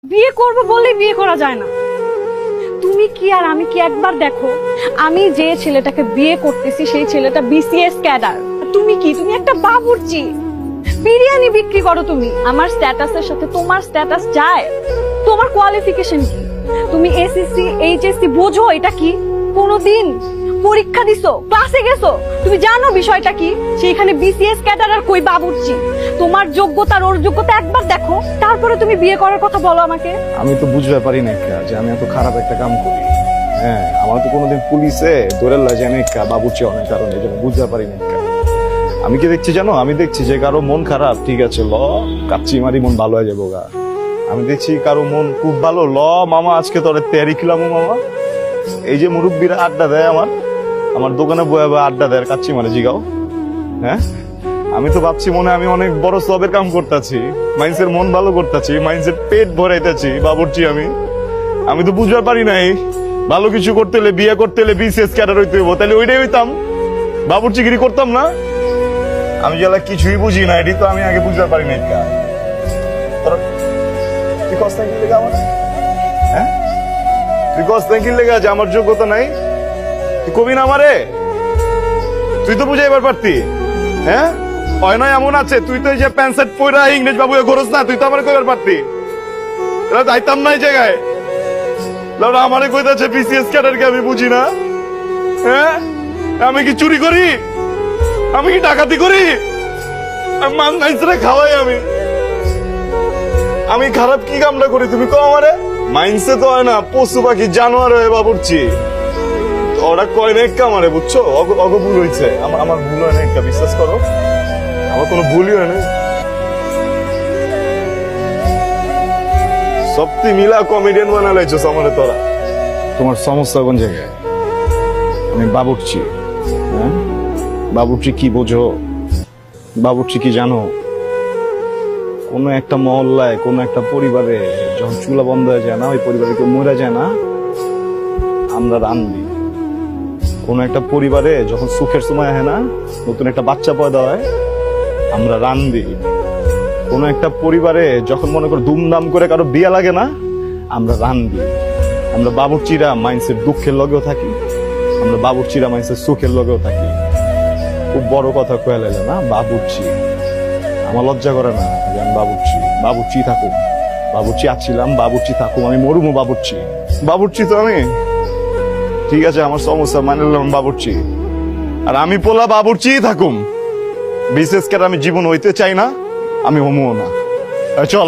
বিয়ে করবো বললেই বিয়ে করা যায় না। তুমি কি আর আমি কি একবার দেখো, আমি যে ছেলেটাকে বিয়ে করতেছি সেই ছেলেটা বিসিএস ক্যাডার। তুমি কি, তুমি একটা বাবুর্চি, বিরিয়ানি বিক্রি করো তুমি। আমার স্ট্যাটাসের সাথে তোমার স্ট্যাটাস যায়? তোমার কোয়ালিফিকেশন কি? তুমি এসএসসি এইচএসসি বোঝো এটা কি? কোনদিন পরীক্ষা দিছো, ক্লাসে গেছো? তুমি জানো বিষয়টা কি? সেইখানে বিসিএস ক্যাডার আর কই বাবুর্চি। তোমার যোগ্যতা আর ওর যোগ্যতা একবার দেখো, তারপরে তুমি বিয়ে করার কথা বলো আমাকে। আমি তো বুঝতে পারি না যে আমি এত খারাপ একটা কাম করি। হ্যাঁ, আমার তো কোনোদিন পুলিশে ধরে লয় যে আমি বাবুর্চি অনেক কারণে এই জন্য বুঝতে পারি না। আমি কি দেখছি জানো, আমি দেখছি যে কারো মন খারাপ, ঠিক আছে ল কাচ্চি মারি মন ভালো হয়ে যাবো গা। আমি দেখছি কারো মন খুব ভালো, ল মামা আজকে তোরে তেয়ারি খিলামো মামা। এই যে মুরব্বীরা আড্ডা দেয় আমার দোকানে বয়ে বয়ে আড্ডা দেয় কাচ্চি মারে জিগাও। হ্যাঁ, আমি তো ভাবছি মনে আমি অনেক বড় সবের কাম করতেছি, মাইন্সের মন ভালো করতেছি, মাইন্সের পেট ভরাইতেছি বাবুর্চি। আমি তো বুঝতে পারি নাই ভালো কিছু করতে হলে, বিয়ে করতে হলে বিসিএস ক্যাডার হইতে হইব, তাহলে ওইটাই হইতাম, বাবুর্চিগিরি করতাম না। আমি যেলা কিছুই বুঝি না, এটি তো আমি আগে বুঝতে পারি নাই। তুই কষ্ট কি লেগে আমার, হ্যাঁ তুই কষ্ট কি লেগে আছে? আমার যোগ্যতা নাই, তুই কবি না আমারে? তুই তো বুঝাইবার পারতি। হ্যাঁ, হয় নয় এমন আছে, তুই তো এই যে প্যান্ট শার্ট পরা ইংরেজ বাবু ঘরস না, তুই তো আমার কইবার পারতি। এরা যাইতাম না এই জায়গায়। আমারে কইতাছে বিসিএস ক্যাডারকে আমি বুঝি না। হ্যাঁ, আমি কি চুরি করি? আমি কি ডাকাতি করি? মাংসরে খাওয়াই আমি খারাপ কি কামটা করি তুমি কো আমারে? মাইন্সে তো হয় না, পশু পাখি জানোয়ার হয়ে বাবুর্চি। ওরা কয় না একটা আমারে, বুঝছো? অগ ভুল হয়েছে, আমার ভুল হয় না একটা, বিশ্বাস করো আমার কোনো ভুলই হয় না। সত্যি মিলা কমেডিয়ান বানালাইছো আমারে তোরা। তোমার সমস্যা কোন জায়গায়? আমি বাবুর্চি। হ্যাঁ, বাবুর্চি কি বোঝো? বাবুর্চি কি জানো? কোন একটা মহল্লায়, কোন একটা পরিবারে যখন চুলা বন্ধ হয়ে যায় না, ওই পরিবারে কেউ মরে যায় না, আমরা রান্ধি। কোন একটা পরিবারে যখন সুখের সময় হয় না, নতুন একটা বাচ্চা পয়দা হয়, আমরা রান্ধি। কোন একটা পরিবারে যখন মনে করো ধুমধাম করে কারো বিয়ে লাগে না, আমরা রান্ধি। আমরা বাবুর্চিরা মাইন্সের দুঃখের লগেও থাকি, আমরা বাবুর্চিরা মাইন্সের সুখের লগেও থাকি। খুব বড় কথা কয়ে লাগে না বাবুর্চি। আমার লজ্জা করে না যে আমি বাবুর্চি থাকুক, বাবুর্চি আছিলাম, বাবুর্চি থাকুক, আমি মরুমো বাবুর্চি তো আমি। ঠিক আছে, আমার সমস্যা মানে নিলাম বাবুর্চি, আর আমি পোলা বাবুর্চি থাকুম। বিশেষ করে আমি জীবন হইতে চাই না, আমি হমো না। চল।